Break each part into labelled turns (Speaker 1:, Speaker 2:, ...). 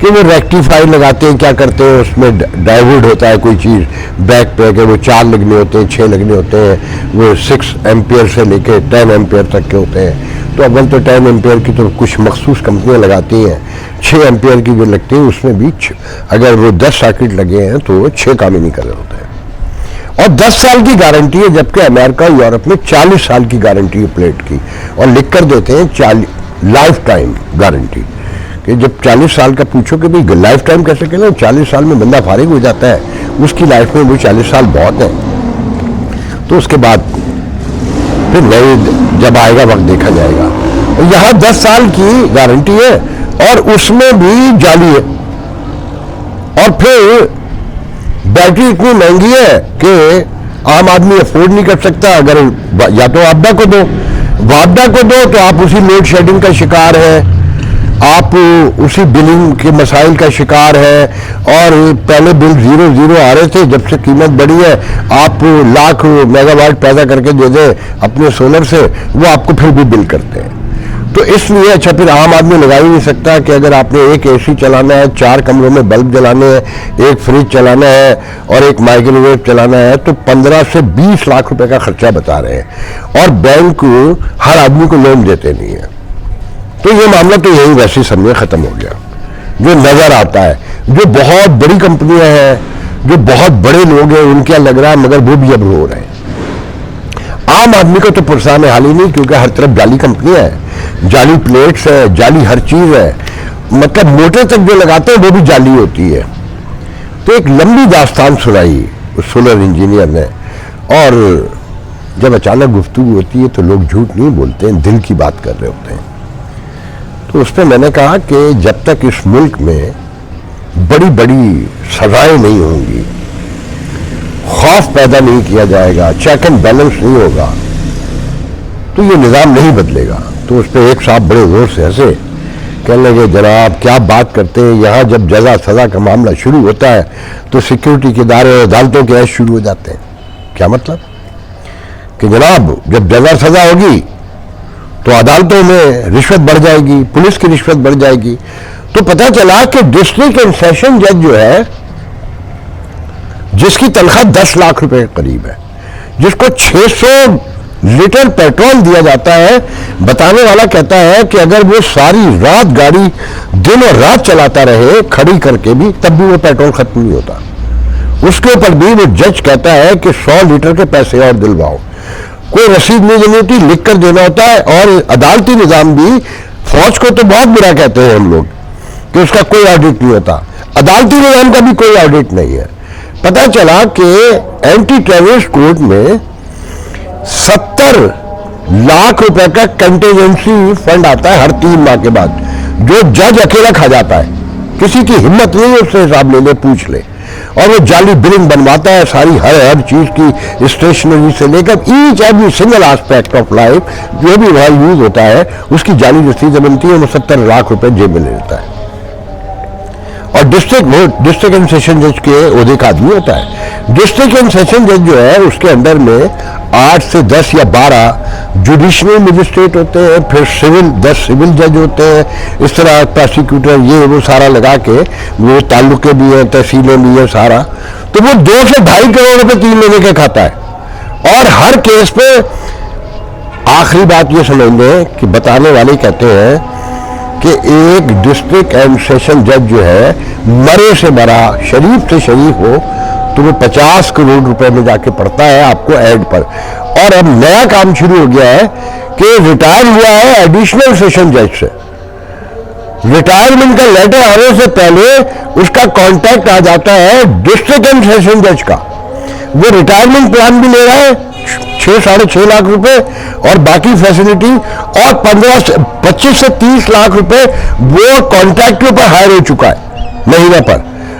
Speaker 1: کہ وہ ریکٹیفائی لگاتے ہیں، کیا کرتے ہیں، اس میں ڈائیورٹ ہوتا ہے کوئی چیز بیک پہ کہ وہ 4 لگنے ہوتے ہیں، 6 لگنے ہوتے ہیں، وہ 6 ایمپیئر سے لے کے 10 ایمپیئر تک کے ہوتے ہیں. تو اول تو 10 ایمپیئر کی تو کچھ مخصوص کمپنیاں لگاتی ہیں، 6 ایمپیئر کی جو لگتی ہیں اس میں بھی اگر وہ 10 ساکٹ لگے ہیں تو وہ 6 کام ہی نہیں کر رہے ہوتے ہیں. اور 10 سال کی گارنٹی ہے، جبکہ امریکہ اور یورپ میں 40 سال کی گارنٹی ہے پلیٹ کی، اور لکھ کر دیتے ہیں لائف ٹائم گارنٹی. کہ جب 40 سال کا پوچھو کہ بھئی لائف ٹائم کیسے کہ 40 سال میں بندہ فارغ ہو جاتا ہے، اس کی لائف میں وہ 40 سال بہت ہیں. تو اس کے بعد پھر نئے جب آئے گا وقت دیکھا جائے گا. یہاں 10 سال کی گارنٹی ہے اور اس میں بھی جعلی ہے. اور پھر بیٹری اتنی مہنگی ہے کہ عام آدمی افورڈ نہیں کر سکتا. اگر یا تو وابڈا کو دو تو آپ اسی لوڈ شیڈنگ کا شکار ہے، آپ اسی بلنگ کے مسائل کا شکار ہے. اور پہلے بل 0 آ رہے تھے، جب سے قیمت بڑھی ہے آپ لاکھ میگا واٹ پیدا کر کے دے دیں اپنے سولر سے، وہ آپ کو پھر بھی بل کرتے ہیں. تو اس لیے اچھا پھر عام آدمی لگا ہی نہیں سکتا کہ اگر آپ نے ایک اے سی چلانا ہے، 4 کمروں میں بلب جلانے ہیں، ایک فریج چلانا ہے اور ایک مائکرو ویو چلانا ہے، تو 15 سے 20 لاکھ روپے کا خرچہ بتا رہے ہیں. اور بینک ہر آدمی کو لون دیتے نہیں ہیں. تو یہ معاملہ تو یہی ویسے سمجھے ختم ہو گیا. جو نظر آتا ہے، جو بہت بڑی کمپنیاں ہیں، جو بہت بڑے لوگ ہیں، ان کیا لگ رہا ہے، مگر وہ بھی اب رو رہے ہیں. عام آدمی کو تو پرسان حال ہی نہیں، کیونکہ ہر طرف جعلی کمپنیاں ہیں، جعلی پلیٹس ہے، جعلی ہر چیز ہے. مطلب موٹر تک جو لگاتے ہیں وہ بھی جعلی ہوتی ہے. تو ایک لمبی داستان سنائی اس سولر انجینئر نے. اور جب اچانک گفتگو ہوتی ہے تو لوگ جھوٹ نہیں بولتے ہیں، دل کی بات کر رہے ہوتے ہیں. تو اس پہ میں نے کہا کہ جب تک اس ملک میں بڑی بڑی سزائیں نہیں ہوں گی، خوف پیدا نہیں کیا جائے گا، چیک اینڈ بیلنس نہیں ہوگا، تو یہ نظام نہیں بدلے گا. تو اس پہ ایک صاحب بڑے زور سے ہنسے، کہنے لگے جناب کیا بات کرتے ہیں، یہاں جب جزا سزا کا معاملہ شروع ہوتا ہے تو سیکیورٹی کے ادارے اور عدالتوں کے ایش شروع ہو جاتے ہیں. کیا مطلب کہ جناب جب جزا سزا ہوگی تو عدالتوں میں رشوت بڑھ جائے گی، پولیس کی رشوت بڑھ جائے گی. تو پتہ چلا کہ ڈسٹرکٹ اینڈ سیشن جج جو ہے، جس کی تنخواہ 10 لاکھ روپے کے قریب ہے، جس کو 600 لیٹر پیٹرول دیا جاتا ہے، بتانے والا کہتا ہے کہ اگر وہ ساری رات گاڑی دن اور رات چلاتا رہے کھڑی کر کے بھی تب بھی وہ پیٹرول ختم نہیں ہوتا. اس کے اوپر بھی وہ جج کہتا ہے کہ 100 لیٹر کے پیسے اور دلواؤ. کوئی رسید نہیں دینی ہوتی، لکھ کر دینا ہوتا ہے. اور عدالتی نظام بھی، فوج کو تو بہت برا کہتے ہیں ہم لوگ کہ اس کا کوئی آڈٹ نہیں ہوتا، عدالتی نظام کا بھی کوئی آڈٹ نہیں ہے. پتہ چلا کہ اینٹی ٹیررسٹ کورٹ میں 70 لاکھ روپے کا کنٹینجنسی فنڈ آتا ہے ہر 3 ماہ کے بعد، جو جج اکیلا کھا جاتا ہے. کسی کی ہمت نہیں ہے اس سے حساب لے لے، پوچھ لے. اور وہ جعلی بلنگ بنواتا ہے ساری ہر چیز کی، اسٹیشنری سے لے کر each every single aspect of life جو بھی وہاں یوز ہوتا ہے اس کی جعلی رسیدیں بنتی ہیں. وہ 70 لاکھ روپے جیب میں لے لیتا ہے. اور ڈسٹرکٹ اینڈ سیشن جج کے عہدے کا آدمی ہوتا ہے. ڈسٹرکٹ اینڈ سیشن جج جو ہے اس کے اندر میں 8 سے 10 یا 12 جوڈیشنل مجسٹریٹ ہوتے ہیں، پھر 10 سول جج ہوتے ہیں، اس طرح پروسیکیوٹر، یہ وہ سارا لگا کے وہ تعلقے بھی ہیں، تحصیلیں بھی ہیں سارا. تو وہ 2 سے 2.5 کروڑ روپے 3 مہینے کے کھاتا ہے. اور ہر کیس پہ آخری بات یہ سمجھ لیں کہ بتانے والے کہتے ہیں کہ ایک ڈسٹرکٹ اینڈ سیشن جج جو ہے مرے سے مرا، شریف سے شریف ہو تو وہ 50 کروڑ روپے میں جا کے پڑتا ہے آپ کو ایڈ پر. اور اب نیا کام شروع ہو گیا ہے کہ ریٹائر ہوا ہے ایڈیشنل سیشن جج سے، ریٹائرمنٹ کا لیٹر آنے سے پہلے اس کا کانٹیکٹ آ جاتا ہے ڈسٹرکٹ اینڈ سیشن جج کا. وہ ریٹائرمنٹ پلان بھی لے رہا ہے 6-6.5 لاکھ روپے اور باقی فیسلٹی، اور 25 سے 30 لاکھ روپے وہ کانٹریکٹر پر ہائر ہو چکا ہے مہینے پر،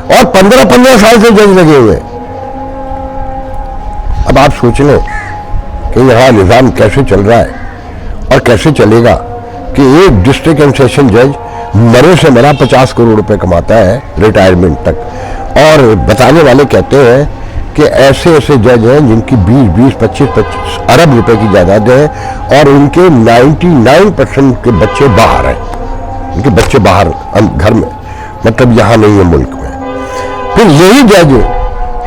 Speaker 1: اور 15 سال سے جج لگے ہوئے. اب آپ سوچ لیں کہ یہاں نظام کیسے چل رہا ہے اور کیسے چلے گا کہ ایک ڈسٹرکٹ اینڈ سیشن جج مرے سے مرا 50 کروڑ روپے کماتا ہے ریٹائرمنٹ تک. اور بتانے والے کہتے ہیں کہ ایسے جج ہیں جن کی 20-25 ارب روپے کی جائیداد ہے اور ان کے 99% کے بچے باہر ہیں، ان کے بچے باہر گھر میں. مطلب یہاں نہیں ہے ملک میں. پھر یہی جج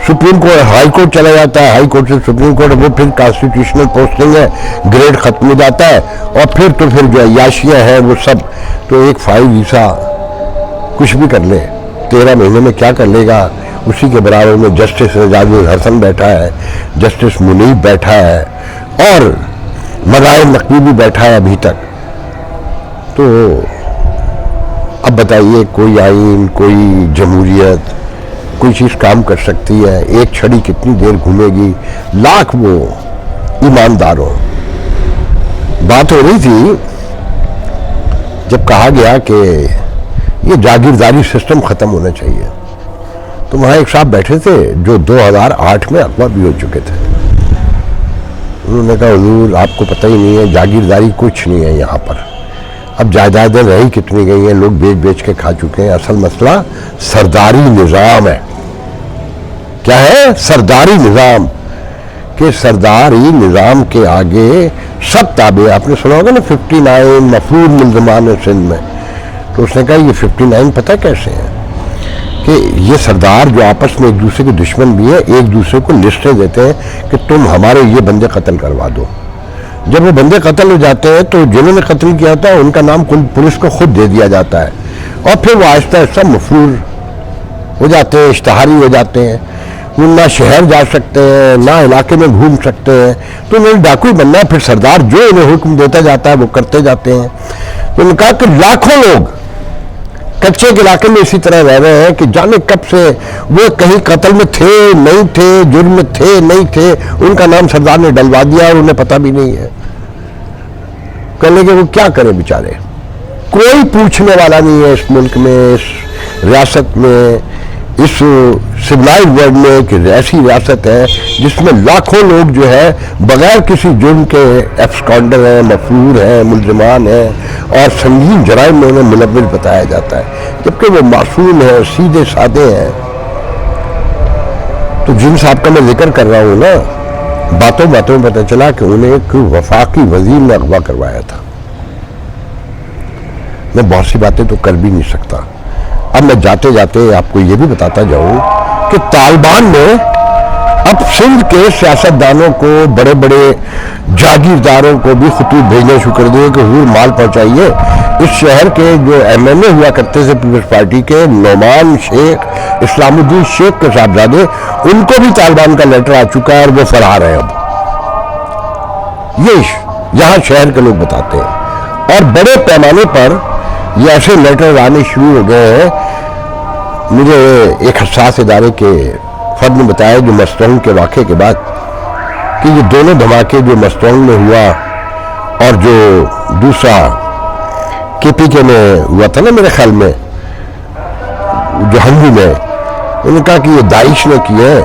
Speaker 1: سپریم کورٹ ہائی کورٹ چلا جاتا ہے, ہائی کورٹ سے سپریم کورٹ, وہ پھر کانسٹیٹیوشنل پوسٹنگ ہے, گریڈ ختم ہو جاتا ہے, اور پھر تو پھر جو عیاشیاں ہیں وہ سب. تو ایک فائل ویسا کچھ بھی کر لے 13 مہینے میں کیا کر لے گا. اسی کے برابر میں جسٹس اعجاز الحسن بیٹھا ہے, جسٹس منیب بیٹھا ہے, اور مظاہر نقوی بھی بیٹھا ہے ابھی تک. تو اب بتائیے کوئی آئین, کوئی جمہوریت, کوئی چیز کام کر سکتی ہے؟ ایک چھڑی کتنی دیر گھومے گی؟ لاکھ وہ ایمانداروں. بات ہو رہی تھی جب کہا گیا کہ یہ جاگیرداری سسٹم ختم ہونا چاہیے, تو وہاں ایک صاحب بیٹھے تھے جو 2008 میں اغوا بھی ہو چکے تھے. انہوں نے کہا حضور آپ کو پتہ ہی نہیں ہے, جاگیرداری کچھ نہیں ہے یہاں پر. اب جائیدادیں رہی کتنی گئی ہیں, لوگ بیچ بیچ کے کھا چکے ہیں. اصل مسئلہ سرداری نظام ہے. کیا ہے؟ سرداری نظام. کہ سرداری نظام کے آگے سب تابع. آپ نے سنا ہوگا نا 59 مفروض ملزمان سندھ میں. تو اس نے کہا یہ 59 پتہ کیسے ہیں کہ یہ سردار جو آپس میں ایک دوسرے کے دشمن بھی ہیں, ایک دوسرے کو لسٹیں دیتے ہیں کہ تم ہمارے یہ بندے قتل کروا دو. جب وہ بندے قتل ہو جاتے ہیں تو جنہوں نے قتل کیا تھا ان کا نام پولیس کو خود دے دیا جاتا ہے, اور پھر وہ آہستہ آہستہ مفرور ہو جاتے ہیں, اشتہاری ہو جاتے ہیں. وہ نہ شہر جا سکتے ہیں, نہ علاقے میں گھوم سکتے ہیں. تو انہوں نے ڈاکو بننا ہے. پھر سردار جو انہیں حکم دیتا جاتا ہے وہ کرتے جاتے ہیں. تو انہوں نے کہا کہ لاکھوں لوگ کچے کے علاقے میں اسی طرح رہ رہے ہیں کہ جانے کب سے وہ کہیں قتل میں تھے نہیں تھے, جرم میں تھے نہیں تھے, ان کا نام سردار نے ڈلوا دیا اور انہیں پتہ بھی نہیں ہے. کہنے کہ وہ کیا کرے بیچارے. کوئی پوچھنے والا نہیں ہے اس ملک میں, اس ریاست میں, اس سویلائزڈ ورلڈ میں کہ ایسی ریاست ہے جس میں لاکھوں لوگ جو ہے بغیر کسی جرم کے ایبسکانڈر ہیں, مفرور ہیں, ملزمان ہیں, اور سنگین جرائم میں انہیں ملوث بتایا جاتا ہے, جبکہ وہ معصوم ہیں, سیدھے سادے ہیں. تو جن صاحب کا میں ذکر کر رہا ہوں نا, باتوں باتوں میں پتہ چلا کہ انہیں ایک وفاقی وزیر نے اغوا کروایا تھا. میں بہت سی باتیں تو کر بھی نہیں سکتا. اب میں جاتے جاتے آپ کو یہ بھی بتاتا جاؤں کہ طالبان نے اب سندھ کے سیاستدانوں کو, بڑے بڑے جاگیرداروں کو بھی خطوط بھیجنے شروع کر دیے کہ حضور مال پہنچائیے. اس شہر کے جو ایم این اے ہوا کرتے تھے پیپلز پارٹی کے, نعمان شیخ, اسلام الدین شیخ کے صاحبزادے, ان کو بھی طالبان کا لیٹر آ چکا ہے اور وہ فرار ہیں. اب یہ یہاں شہر کے لوگ بتاتے ہیں, اور بڑے پیمانے پر یہ ایسے لیٹر آنے شروع ہو گئے ہیں. مجھے ایک حساس ادارے کے فرد نے بتایا جو مستونگ کے واقعے کے بعد کہ یہ دونوں دھماکے جو مستونگ میں ہوا اور جو دوسرا کے پی کے میں ہوا تھا نا میرے خیال میں جو ہنگو میں, انہوں نے کہا کہ یہ داعش نے کیے ہیں,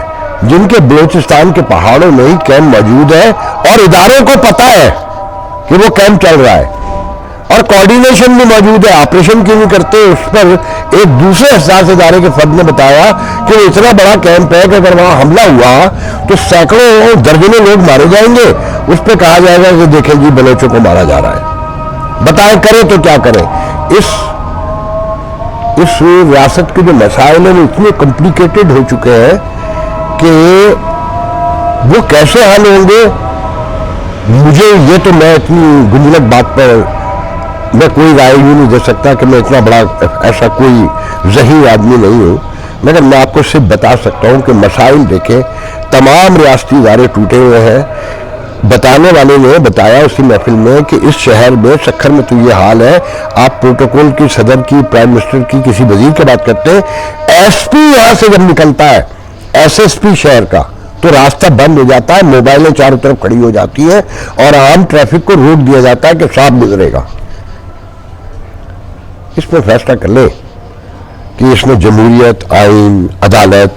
Speaker 1: جن کے بلوچستان کے پہاڑوں میں ہی کیمپ موجود ہے اور اداروں کو پتہ ہے کہ وہ کیمپ چل رہا ہے, اور کوارڈینیشن بھی موجود ہے. آپریشن کیوں نہیں کرتے؟ اس پر ایک دوسرے حساس ادارے کے فرد نے بتایا کہ وہ اتنا بڑا کیمپ ہے کہ اگر وہاں حملہ ہوا تو سینکڑوں درجنوں لوگ مارے جائیں گے. اس پہ کہا جائے گا کہ دیکھیں جی بلوچوں کو مارا جا رہا ہے. بتائیں کریں تو کیا کریں. اس ریاست کے جو مسائل ہیں وہ اتنے کمپلیکیٹڈ ہو چکے ہیں کہ وہ کیسے حل ہوں گے. مجھے یہ تو میں اتنی گنجلک بات پر میں کوئی رائے بھی نہیں دے سکتا کہ میں اتنا بڑا ایسا کوئی ذہین آدمی نہیں ہوں, مگر میں آپ کو صرف بتا سکتا ہوں کہ مسائل دیکھیں, تمام ریاستی ادارے ٹوٹے ہوئے ہیں. بتانے والے نے بتایا اسی محفل میں کہ اس شہر میں سکھر میں تو یہ حال ہے, آپ پروٹوکول کی, صدر کی, پرائم منسٹر کی, کسی وزیر کی بات کرتے ہیں, ایس پی یہاں سے جب نکلتا ہے, ایس ایس پی شہر کا, تو راستہ بند ہو جاتا ہے, موبائلیں چاروں طرف کھڑی ہو جاتی ہیں اور عام ٹریفک کو روک دیا جاتا ہے کہ صاحب گزرے گا. اس میں فیصلہ کر لے کہ اس میں جمہوریت, آئین, عدالت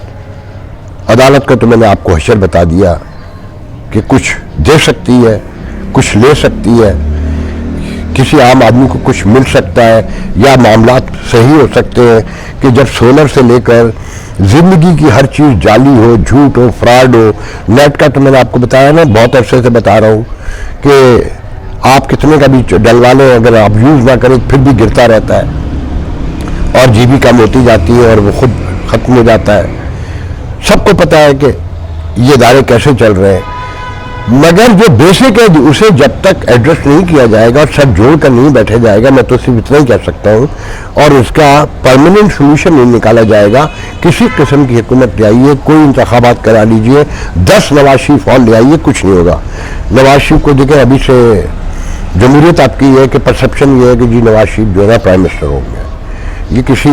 Speaker 1: کا تو میں نے آپ کو حشر بتا دیا کہ کچھ دے سکتی ہے, کچھ لے سکتی ہے, کسی عام آدمی کو کچھ مل سکتا ہے, یا معاملات صحیح ہو سکتے ہیں کہ جب سولر سے لے کر زندگی کی ہر چیز جعلی ہو, جھوٹ ہو, فراڈ ہو. نیٹ کا تو میں نے آپ کو بتایا نا, بہت عرصے سے بتا رہا ہوں کہ آپ کتنے کا بھی ڈلوا لیں, اگر آپ یوز نہ کریں پھر بھی گرتا رہتا ہے. اور جی بھی کم ہوتی جاتی ہے اور وہ خود ختم ہو جاتا ہے. سب کو پتا ہے کہ یہ ادارے کیسے چل رہے ہیں, مگر جو بیسک ہے اسے جب تک ایڈریس نہیں کیا جائے گا اور سب جوڑ کر نہیں بیٹھے جائے گا, میں تو صرف اتنا ہی کہہ سکتا ہوں, اور اس کا پرماننٹ سولوشن نہیں نکالا جائے گا. کسی قسم کی حکومت لے آئیے, کوئی انتخابات کرا لیجئے, 10 نواز شریف اور لے آئیے, کچھ نہیں ہوگا. نواز شریف کو دیکھیں, ابھی سے جمہوریت آپ کی ہے کہ پرسپشن یہ ہے کہ جی نواز شریف جو ہے نا پرائم منسٹر ہو گیا. یہ کسی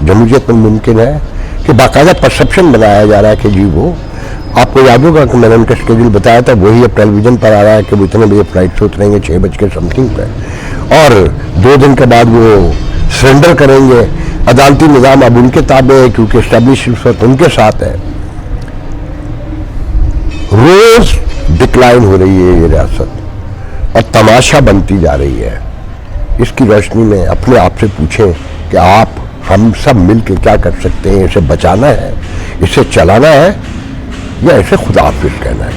Speaker 1: جمہوریت میں ممکن ہے کہ باقاعدہ پرسپشن بنایا جا رہا ہے کہ جی وہ, آپ کو یاد ہوگا کہ میں نے ان کا اسکیڈول بتایا تھا, وہی اب ٹیلی ویژن پر آ رہا ہے کہ وہ اتنے بجے فلائٹ سے اتریں گے 6:00 پہ, اور 2 دن کے بعد وہ سرنڈر کریں گے. عدالتی نظام اب ان کے تابع ہے کیونکہ اسٹیبلشمنٹ ان کے ساتھ ہے. روز ڈکلائن ہو رہی ہے یہ ریاست اور تماشا بنتی جا رہی ہے. اس کی روشنی میں اپنے آپ سے پوچھیں کہ آپ ہم سب مل کے کیا کر سکتے ہیں. اسے بچانا ہے, اسے چلانا ہے, یا اسے خدا حافظ کہنا ہے.